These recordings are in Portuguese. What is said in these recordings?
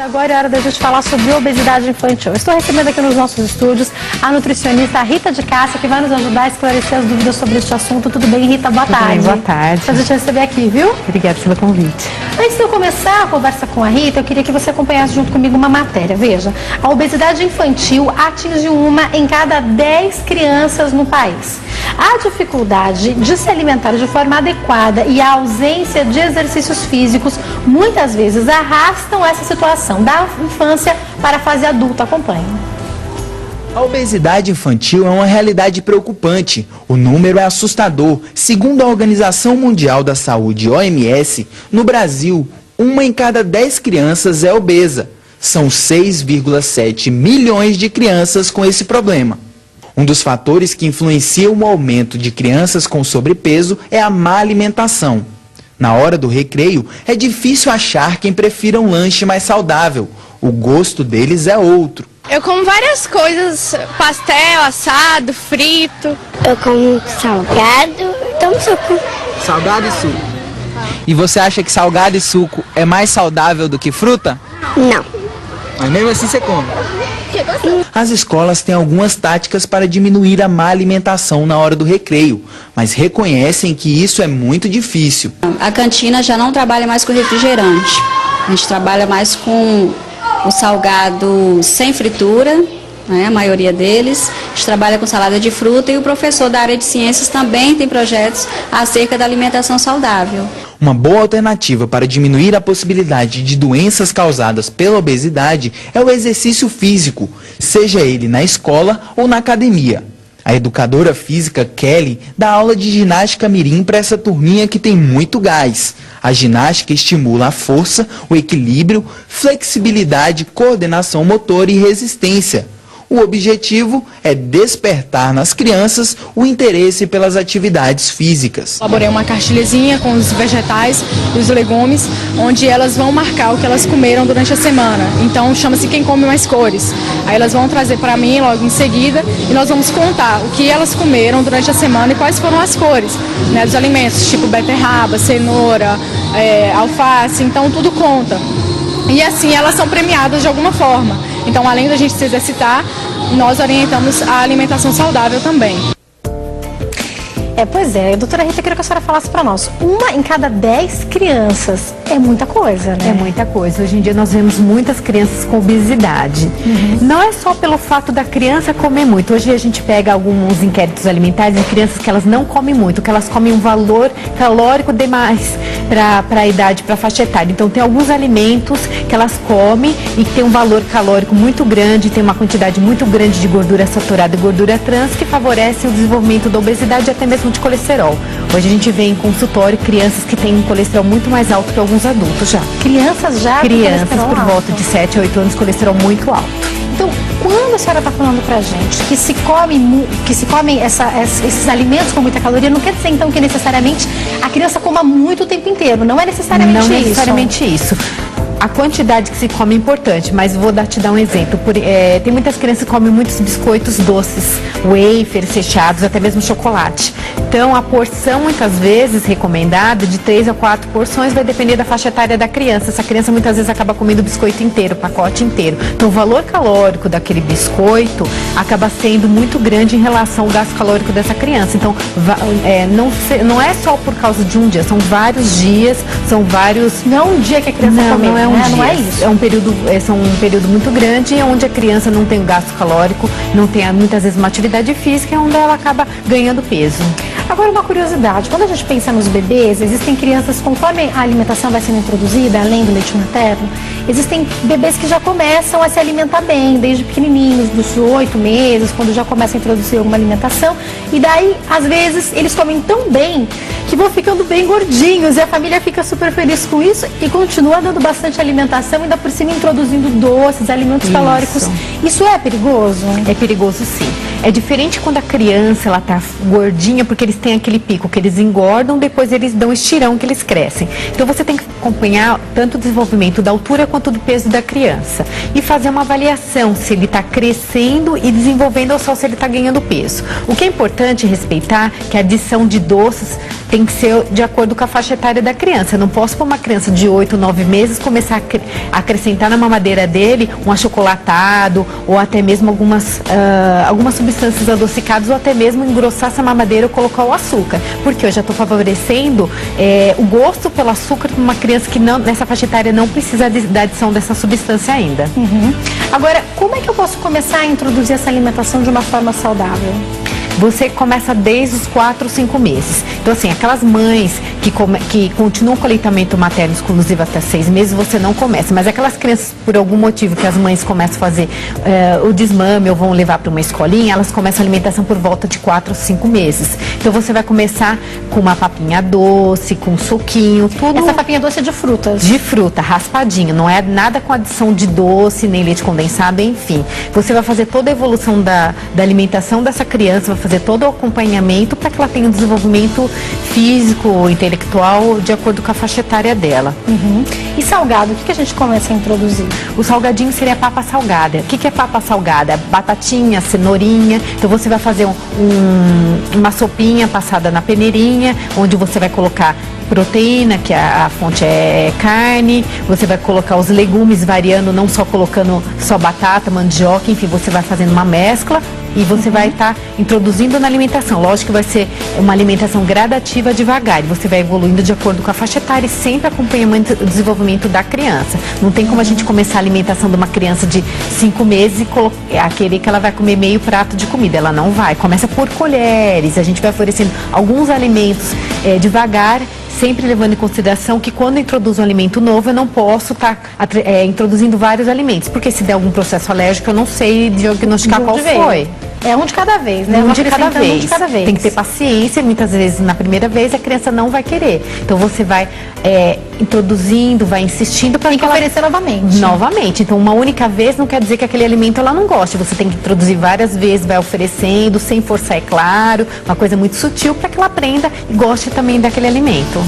Agora é hora da gente falar sobre obesidade infantil. Eu estou recebendo aqui nos nossos estúdios a nutricionista Rita de Cássia, que vai nos ajudar a esclarecer as dúvidas sobre este assunto. Tudo bem, Rita? Boa tarde. Tudo bem, boa tarde. Prazer te receber aqui, viu? Obrigada pelo convite. Antes de eu começar a conversa com a Rita, eu queria que você acompanhasse junto comigo uma matéria. Veja, a obesidade infantil atinge 1 em cada 10 crianças no país. A dificuldade de se alimentar de forma adequada e a ausência de exercícios físicos muitas vezes arrastam essa situação da infância para a fase adulta. Acompanhe. A obesidade infantil é uma realidade preocupante. O número é assustador. Segundo a Organização Mundial da Saúde, OMS, no Brasil, 1 em cada 10 crianças é obesa. São 6,7 milhões de crianças com esse problema. Um dos fatores que influenciam o aumento de crianças com sobrepeso é a má alimentação. Na hora do recreio, é difícil achar quem prefira um lanche mais saudável. O gosto deles é outro. Eu como várias coisas, pastel, assado, frito. Eu como salgado, tomo suco. Salgado e suco. E você acha que salgado e suco é mais saudável do que fruta? Não. Mas mesmo assim você come. As escolas têm algumas táticas para diminuir a má alimentação na hora do recreio, mas reconhecem que isso é muito difícil. A cantina já não trabalha mais com refrigerante. A gente trabalha mais com o salgado sem fritura, né, a maioria deles. A gente trabalha com salada de fruta e o professor da área de ciências também tem projetos acerca da alimentação saudável. Uma boa alternativa para diminuir a possibilidade de doenças causadas pela obesidade é o exercício físico, seja ele na escola ou na academia. A educadora física Kelly dá aula de ginástica mirim para essa turminha que tem muito gás. A ginástica estimula a força, o equilíbrio, flexibilidade, coordenação motora e resistência. O objetivo é despertar nas crianças o interesse pelas atividades físicas. Elaborei uma cartilhazinha com os vegetais e os legumes, onde elas vão marcar o que elas comeram durante a semana. Então chama-se Quem Come Mais Cores. Aí elas vão trazer para mim logo em seguida e nós vamos contar o que elas comeram durante a semana e quais foram as cores, né, dos alimentos, tipo beterraba, cenoura, alface, então tudo conta. E assim elas são premiadas de alguma forma. Então, além da gente se exercitar, nós orientamos a alimentação saudável também. Pois é, doutora Rita, eu queria que a senhora falasse para nós. 1 em cada 10 crianças é muita coisa, né? É muita coisa. Hoje em dia nós vemos muitas crianças com obesidade. Não é só pelo fato da criança comer muito. Hoje a gente pega alguns inquéritos alimentares de crianças que elas não comem muito, que elas comem um valor calórico demais para a idade, para a faixa etária. Então tem alguns alimentos que elas comem e que tem um valor calórico muito grande, tem uma quantidade muito grande de gordura saturada e gordura trans que favorece o desenvolvimento da obesidade e até mesmo de colesterol. Hoje a gente vê em consultório crianças que têm um colesterol muito mais alto que alguns adultos já. Crianças já? Crianças por volta de 7 a 8 anos, colesterol muito alto. Então, quando a senhora está falando pra gente que se comem esses alimentos com muita caloria, não quer dizer então que necessariamente a criança coma muito o tempo inteiro. Não é necessariamente isso. Não necessariamente isso. A quantidade que se come é importante, mas vou te dar um exemplo. Tem muitas crianças que comem muitos biscoitos doces, wafers recheados, até mesmo chocolate. Então, a porção, muitas vezes, recomendada, de 3 a 4 porções, vai depender da faixa etária da criança. Essa criança, muitas vezes, acaba comendo o biscoito inteiro, o pacote inteiro. Então, o valor calórico daquele biscoito acaba sendo muito grande em relação ao gasto calórico dessa criança. Então, não é só por causa de um dia, são vários dias, são vários... Não é um dia que a criança comeu. Não é um dia. Não é isso. É um período muito grande onde a criança não tem o gasto calórico, não tem muitas vezes uma atividade física, onde ela acaba ganhando peso. Agora, uma curiosidade, quando a gente pensa nos bebês, existem crianças, conforme a alimentação vai sendo introduzida, além do leite materno, existem bebês que já começam a se alimentar bem, desde pequenininhos, dos 8 meses, quando já começa a introduzir alguma alimentação, e daí, às vezes, eles comem tão bem que vão ficando bem gordinhos, e a família fica super feliz com isso e continua dando bastante alimentação, ainda por cima introduzindo doces, alimentos calóricos. Isso é perigoso? É perigoso, sim. É diferente quando a criança ela tá gordinha, porque eles têm aquele pico que eles engordam, depois eles dão estirão que eles crescem. Então você tem que acompanhar tanto o desenvolvimento da altura quanto do peso da criança e fazer uma avaliação se ele está crescendo e desenvolvendo ou só se ele está ganhando peso. O que é importante respeitar que a adição de doces tem que ser de acordo com a faixa etária da criança. Eu não posso para uma criança de 8, 9 meses começar a acrescentar na mamadeira dele um achocolatado ou até mesmo algumas substâncias adocicadas ou até mesmo engrossar essa mamadeira ou colocar o açúcar. Porque eu já estou favorecendo o gosto pelo açúcar para uma criança que nessa faixa etária não precisa da adição dessa substância ainda. Agora, como é que eu posso começar a introduzir essa alimentação de uma forma saudável? Você começa desde os 4 ou 5 meses. Então, assim, aquelas mães que continuam com o aleitamento materno exclusivo até 6 meses, você não começa. Mas aquelas crianças, por algum motivo, que as mães começam a fazer o desmame ou vão levar para uma escolinha, elas começam a alimentação por volta de 4 ou 5 meses. Então, você vai começar com uma papinha doce, com suquinho, tudo. Essa papinha doce é de frutas? De fruta, raspadinho. Não é nada com adição de doce, nem leite condensado, enfim. Você vai fazer toda a evolução da alimentação dessa criança, vai fazer todo o acompanhamento para que ela tenha um desenvolvimento físico, intelectual, de acordo com a faixa etária dela. E salgado, o que a gente começa a introduzir? O salgadinho seria a papa salgada. O que é papa salgada? Batatinha, cenourinha. Então você vai fazer uma sopinha passada na peneirinha, onde você vai colocar proteína, que a fonte é carne, você vai colocar os legumes variando, não só colocando só batata, mandioca, enfim, você vai fazendo uma mescla e você vai estar introduzindo na alimentação. Lógico que vai ser uma alimentação gradativa, devagar, e você vai evoluindo de acordo com a faixa etária e sempre acompanhando o desenvolvimento da criança. Não tem como a gente começar a alimentação de uma criança de 5 meses e querer que ela vai comer meio prato de comida. Ela não vai. Começa por colheres, a gente vai oferecendo alguns alimentos devagar, sempre levando em consideração que quando eu introduzo um alimento novo, eu não posso estar introduzindo vários alimentos, porque se der algum processo alérgico, eu não sei diagnosticar qual foi. É um de cada vez, né? Um de cada vez. Tem que ter paciência, muitas vezes na primeira vez a criança não vai querer. Então você vai introduzindo, vai insistindo para que ela oferecer novamente. Novamente. Então uma única vez não quer dizer que aquele alimento ela não goste. Você tem que introduzir várias vezes, vai oferecendo, sem forçar, é claro, uma coisa muito sutil para que ela aprenda e goste também daquele alimento.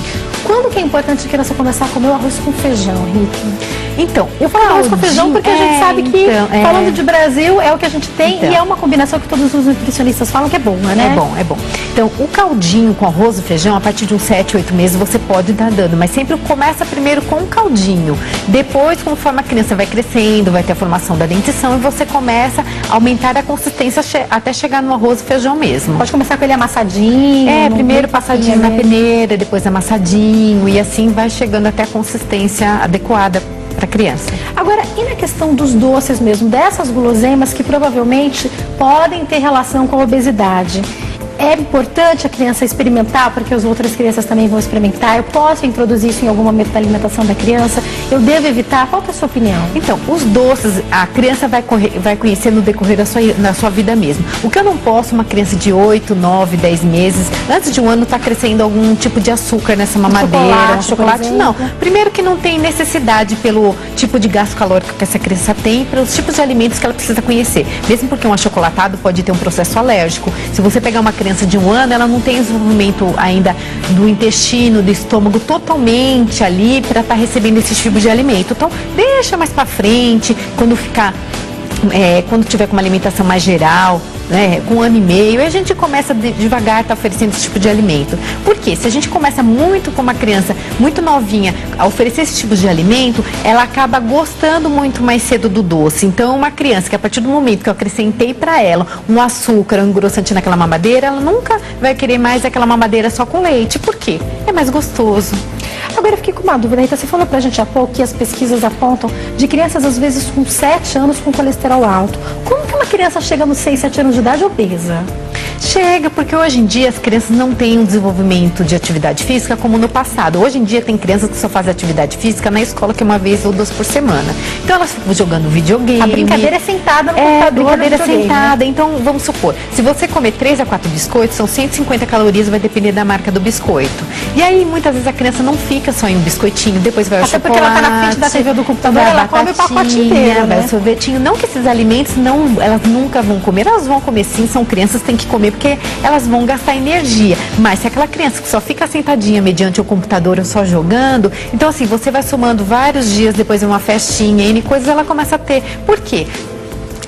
Quando que é importante a criança começar a comer o arroz com feijão, Rick? Então, eu falo arroz com feijão porque a gente sabe que, falando de Brasil, é o que a gente tem e é uma combinação que todos os nutricionistas falam que é boa, né? É bom. Então, o caldinho com arroz e feijão, a partir de uns 7, 8 meses, você pode estar dando, mas sempre começa primeiro com o caldinho. Depois, conforme a criança vai crescendo, vai ter a formação da dentição e você começa a aumentar a consistência até chegar no arroz e feijão mesmo. Pode começar com ele amassadinho. Primeiro passadinho na peneira, depois amassadinho e assim vai chegando até a consistência adequada para a criança. Agora, e na questão dos doces mesmo, dessas guloseimas que provavelmente podem ter relação com a obesidade? É importante a criança experimentar, porque as outras crianças também vão experimentar. Eu posso introduzir isso em algum momento da alimentação da criança? Eu devo evitar? Qual que é a sua opinião? Então, os doces, a criança vai conhecer no decorrer da sua vida mesmo. O que eu não posso, uma criança de 8, 9, 10 meses, antes de um ano, está crescendo algum tipo de açúcar nessa mamadeira, chocolate, não. Primeiro que não tem necessidade pelo tipo de gasto calórico que essa criança tem, pelos tipos de alimentos que ela precisa conhecer. Mesmo porque um achocolatado pode ter um processo alérgico. Se você pegar uma criança de um ano, ela não tem desenvolvimento ainda do intestino, do estômago totalmente ali para estar recebendo esses tipos de alimento. Então, deixa mais para frente, quando tiver com uma alimentação mais geral, né, com 1 ano e meio, e a gente começa devagar a estar oferecendo esse tipo de alimento. Por quê? Se a gente começa muito com uma criança muito novinha a oferecer esse tipo de alimento, ela acaba gostando muito mais cedo do doce. Então, uma criança que a partir do momento que eu acrescentei para ela um açúcar, um engrossante naquela mamadeira, ela nunca vai querer mais aquela mamadeira só com leite. Por quê? É mais gostoso. Agora eu fiquei com uma dúvida, Rita, você falou pra gente há pouco que as pesquisas apontam de crianças às vezes com 7 anos com colesterol alto. Como que uma criança chega nos 6, 7 anos de idade obesa? Chega, porque hoje em dia as crianças não têm um desenvolvimento de atividade física como no passado. Hoje em dia tem crianças que só fazem atividade física na escola, que é uma vez ou 2 por semana. Então elas ficam jogando videogame. A brincadeira é sentada no computador. Brincadeira sentada. Então vamos supor, se você comer 3 a 4 biscoitos, são 150 calorias, vai depender da marca do biscoito. E aí muitas vezes a criança não fica só em um biscoitinho, depois vai ao chocolate. Porque ela tá na frente da TV do computador, ela come o pacote inteiro, vai o sorvetinho. Não que esses alimentos elas nunca vão comer, elas vão comer sim, são crianças, têm que comer porque elas vão gastar energia. Mas se aquela criança que só fica sentadinha mediante o computador ou só jogando, então assim, você vai somando vários dias, depois de uma festinha, N coisas, ela começa a ter. Por quê?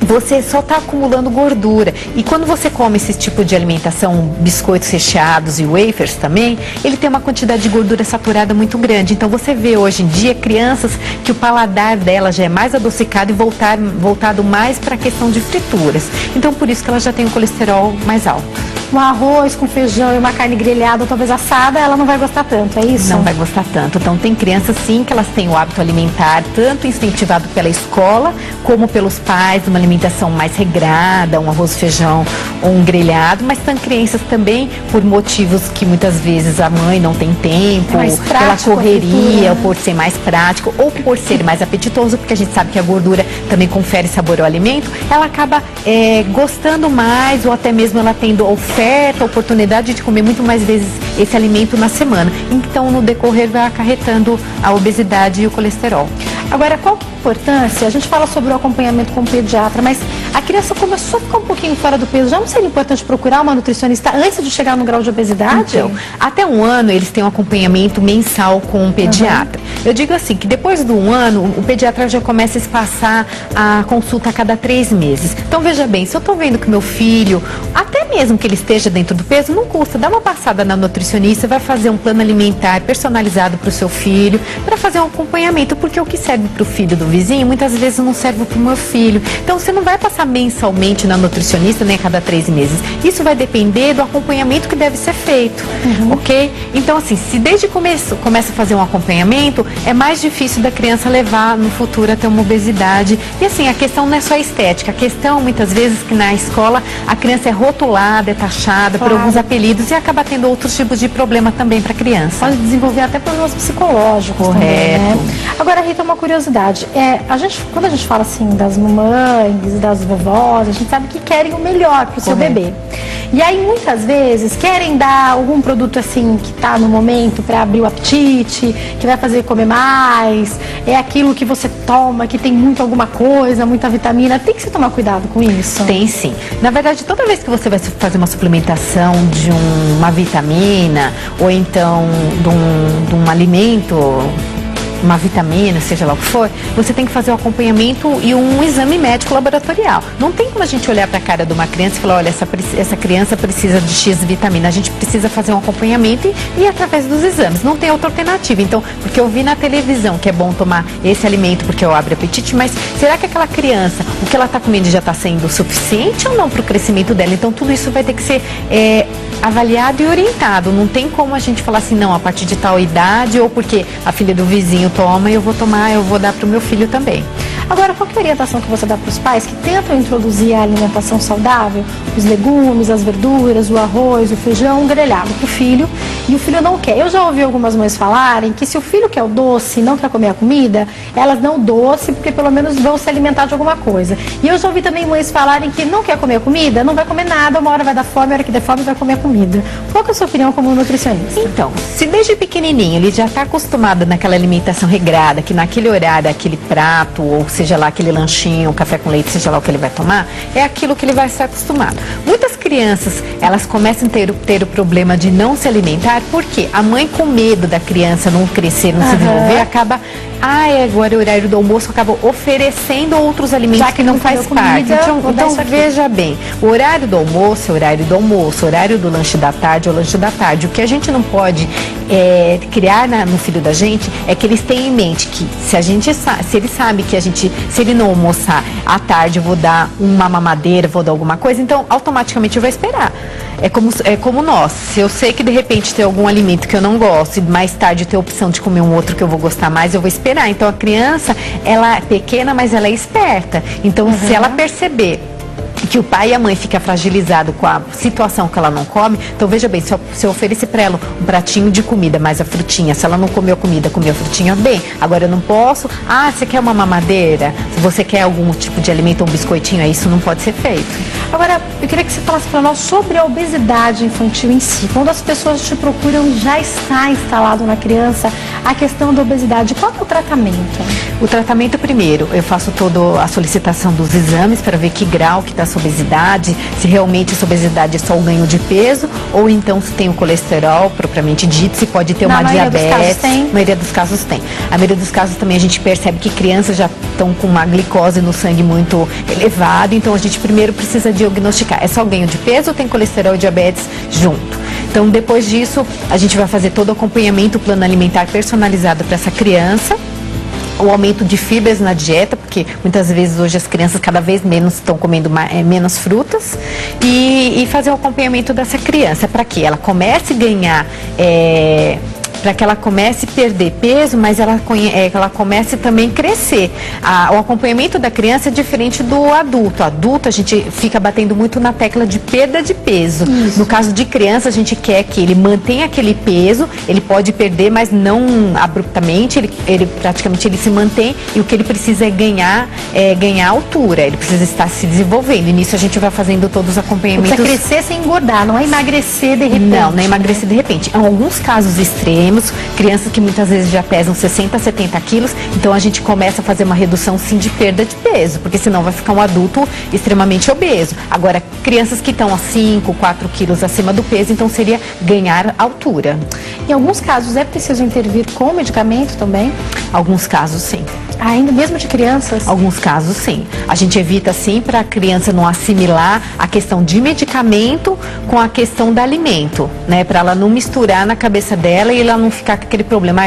você só está acumulando gordura. E quando você come esse tipo de alimentação, biscoitos recheados e wafers também, ele tem uma quantidade de gordura saturada muito grande. Então você vê hoje em dia crianças que o paladar dela já é mais adocicado e voltado mais para a questão de frituras. Então por isso que ela já tem um colesterol mais alto. Um arroz com feijão e uma carne grelhada, ou talvez assada, ela não vai gostar tanto, é isso? Não vai gostar tanto. Então tem crianças sim que elas têm o hábito alimentar, tanto incentivado pela escola, como pelos pais, uma alimentação mais regrada, um arroz, feijão ou um grelhado, mas tem crianças também por motivos que muitas vezes a mãe não tem tempo, pela correria, ou por ser mais prático, ou por ser mais apetitoso, porque a gente sabe que a gordura também confere sabor ao alimento, ela acaba gostando mais, ou até mesmo ela tendo oferta, oportunidade de comer muito mais vezes esse alimento na semana. Então, no decorrer, vai acarretando a obesidade e o colesterol. Agora, qual que é a importância? A gente fala sobre o acompanhamento com o pediatra, mas a criança começou a ficar um pouquinho fora do peso. Já não seria importante procurar uma nutricionista antes de chegar no grau de obesidade? Então, até 1 ano, eles têm um acompanhamento mensal com um pediatra. Eu digo assim, que depois do 1 ano, o pediatra já começa a espaçar a consulta a cada 3 meses. Então, veja bem, se eu estou vendo que meu filho, até mesmo que ele esteja dentro do peso, não custa, dá uma passada na nutricionista, vai fazer um plano alimentar personalizado para o seu filho, para fazer um acompanhamento, porque o que serve para o filho do vizinho, muitas vezes não serve para o meu filho. Então, você não vai passar mensalmente na nutricionista, nem a cada 3 meses. Isso vai depender do acompanhamento que deve ser feito, ok? Então, assim, se desde o começo começa a fazer um acompanhamento, é mais difícil da criança levar no futuro a ter uma obesidade. E assim, a questão não é só a estética, a questão muitas vezes que na escola a criança é rotulada, é taxada por alguns apelidos e acaba tendo outros tipos de problema também para a criança. Pode desenvolver até problemas psicológicos. Correto. Também, né? Agora, Rita, uma curiosidade. Quando a gente fala assim das mamães, das vovós, a gente sabe que querem o melhor para o seu bebê. E aí, muitas vezes, querem dar algum produto assim que está no momento para abrir o apetite, que vai fazer comer mais, é aquilo que você toma, que tem muito alguma coisa, muita vitamina. Tem que se tomar cuidado com isso? Tem sim. Na verdade, toda vez que você vai fazer uma suplementação de uma vitamina, ou então de um alimento, uma vitamina, seja lá o que for, você tem que fazer um acompanhamento e um exame médico laboratorial. Não tem como a gente olhar para a cara de uma criança e falar, olha, essa criança precisa de X vitamina. A gente precisa fazer um acompanhamento e ir através dos exames. Não tem outra alternativa. Então, porque eu vi na televisão que é bom tomar esse alimento porque eu abro apetite, mas será que aquela criança, o que ela está comendo já está sendo suficiente ou não para o crescimento dela? Então, tudo isso vai ter que ser avaliado e orientado. Não tem como a gente falar assim, não, a partir de tal idade ou porque a filha do vizinho toma e eu vou dar para o meu filho também. Agora, qual que é a orientação que você dá para os pais que tentam introduzir a alimentação saudável, os legumes, as verduras, o arroz, o feijão grelhado para o filho, e o filho não quer? Eu já ouvi algumas mães falarem que se o filho quer o doce e não quer comer a comida, elas dão doce porque pelo menos vão se alimentar de alguma coisa. E eu já ouvi também mães falarem que não quer comer a comida, não vai comer nada, uma hora vai dar fome, a hora que der fome vai comer a comida. Qual que é a sua opinião como nutricionista? Então, se desde pequenininho ele já está acostumado naquela alimentação regrada, que naquele horário, aquele prato, ou seja lá, aquele lanchinho, café com leite, seja lá o que ele vai tomar, é aquilo que ele vai estar acostumado. Muitas crianças, elas começam a ter o problema de não se alimentar, porque a mãe, com medo da criança não crescer, não se desenvolver, acaba, agora é o horário do almoço, acaba oferecendo outros alimentos que não faz parte. Então veja bem, o horário do almoço é o horário do almoço, o horário do lanche da tarde é o lanche da tarde. O que a gente não pode criar no filho da gente é que eles tenham em mente que se ele sabe que se ele não almoçar à tarde, eu vou dar uma mamadeira, vou dar alguma coisa, então automaticamente eu vou esperar. É como nós, se eu sei que de repente tem algum alimento que eu não gosto e mais tarde eu tenho a opção de comer um outro que eu vou gostar mais, eu vou esperar. Então a criança, ela é pequena, mas ela é esperta. Então se ela perceber que o pai e a mãe ficam fragilizados com a situação que ela não come, então veja bem, se eu oferecer para ela um pratinho de comida, mais a frutinha, se ela não comeu a comida, comeu a frutinha, bem, agora eu não posso, você quer uma mamadeira? Se você quer algum tipo de alimento, um biscoitinho, isso não pode ser feito. Agora, eu queria que você falasse para nós sobre a obesidade infantil em si. Quando as pessoas te procuram, já está instalado na criança a questão da obesidade. Qual é o tratamento? O tratamento, primeiro, eu faço toda a solicitação dos exames para ver que grau que está a essa obesidade, se realmente essa obesidade é só o ganho de peso, ou então se tem o colesterol propriamente dito, se pode ter uma diabetes. A maioria dos casos tem. A maioria dos casos também a gente percebe que crianças já estão com uma glicose no sangue muito elevada, então a gente primeiro precisa diagnosticar, é só o ganho de peso ou tem colesterol e diabetes junto? Então depois disso a gente vai fazer todo o acompanhamento, o plano alimentar personalizado para essa criança, o aumento de fibras na dieta, porque muitas vezes hoje as crianças cada vez menos estão comendo menos frutas, e fazer o acompanhamento dessa criança para que ela comece a ganhar, para que ela comece a perder peso, mas ela comece também a crescer. O acompanhamento da criança é diferente do adulto. O adulto, a gente fica batendo muito na tecla de perda de peso. Isso. No caso de criança, a gente quer que ele mantenha aquele peso, ele pode perder, mas não abruptamente, ele praticamente ele se mantém, e o que ele precisa é ganhar altura, ele precisa estar se desenvolvendo, e nisso a gente vai fazendo todos os acompanhamentos. Precisa crescer sem engordar, não é emagrecer de repente. Não é emagrecer de repente. Em alguns casos extremos, crianças que muitas vezes já pesam 60, 70 quilos, então a gente começa a fazer uma redução sim de perda de peso, porque senão vai ficar um adulto extremamente obeso. Agora, crianças que estão a 5, 4 quilos acima do peso, então seria ganhar altura. Em alguns casos é preciso intervir com medicamento também? Alguns casos sim. Ainda mesmo de crianças? Alguns casos sim. A gente evita sim para a criança não assimilar a questão de medicamento com a questão do alimento, né? Para ela não misturar na cabeça dela e ela não ficar com aquele problema,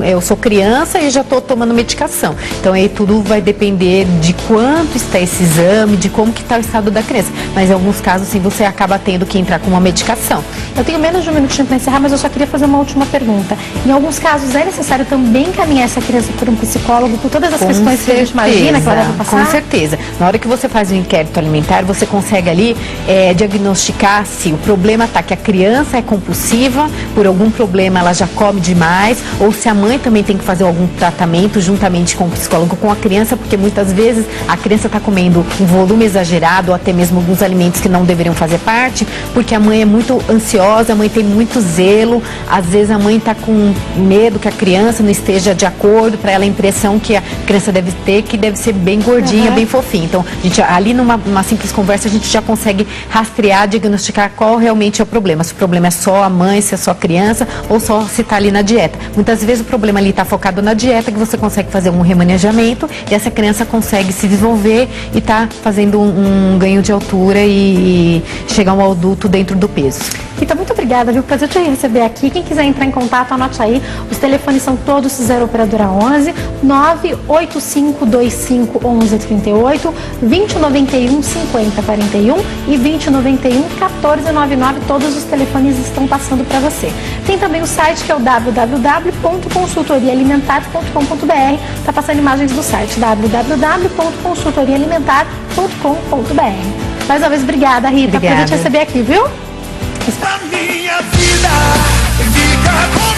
eu sou criança e já estou tomando medicação. Então aí tudo vai depender de quanto está esse exame, de como que está o estado da criança. Mas em alguns casos sim você acaba tendo que entrar com uma medicação. Eu tenho menos de um minutinho para encerrar, mas eu só queria fazer uma última pergunta. Em alguns casos é necessário também encaminhar essa criança por um psicólogo, por todas as questões que a gente imagina que ela deve passar? Com certeza. Na hora que você faz um inquérito alimentar, você consegue ali diagnosticar se o problema está que a criança é compulsiva, por algum problema ela já come demais, ou se a mãe também tem que fazer algum tratamento juntamente com o psicólogo com a criança, porque muitas vezes a criança está comendo um volume exagerado, ou até mesmo alguns alimentos que não deveriam fazer parte, porque a mãe é muito ansiosa, a mãe tem muito zelo, às vezes a mãe está com medo que a criança não esteja de acordo, para ela a impressão que a criança deve ter, que deve ser bem gordinha, bem fofinha. Então, a gente, ali numa simples conversa, a gente já consegue rastrear, diagnosticar qual realmente é o problema. Se o problema é só a mãe, se é só a criança, ou só se está ali na dieta. Muitas vezes o problema ali está focado na dieta, que você consegue fazer um remanejamento e essa criança consegue se desenvolver e está fazendo um ganho de altura e chegar um adulto dentro do peso. Rita, muito obrigada, viu? Prazer te receber aqui. Quem quiser entrar em contato, anote aí. Os telefones são todos 0 operadora 11 98525 1138, 2091 5041 e 2091 1499. Todos os telefones estão passando para você. Tem também o site que é o www.consultoriaalimentar.com.br. Tá passando imagens do site www.consultoriaalimentar.com.br. Mais uma vez, obrigada, Rita. Prazer te receber aqui, viu? A minha vida fica com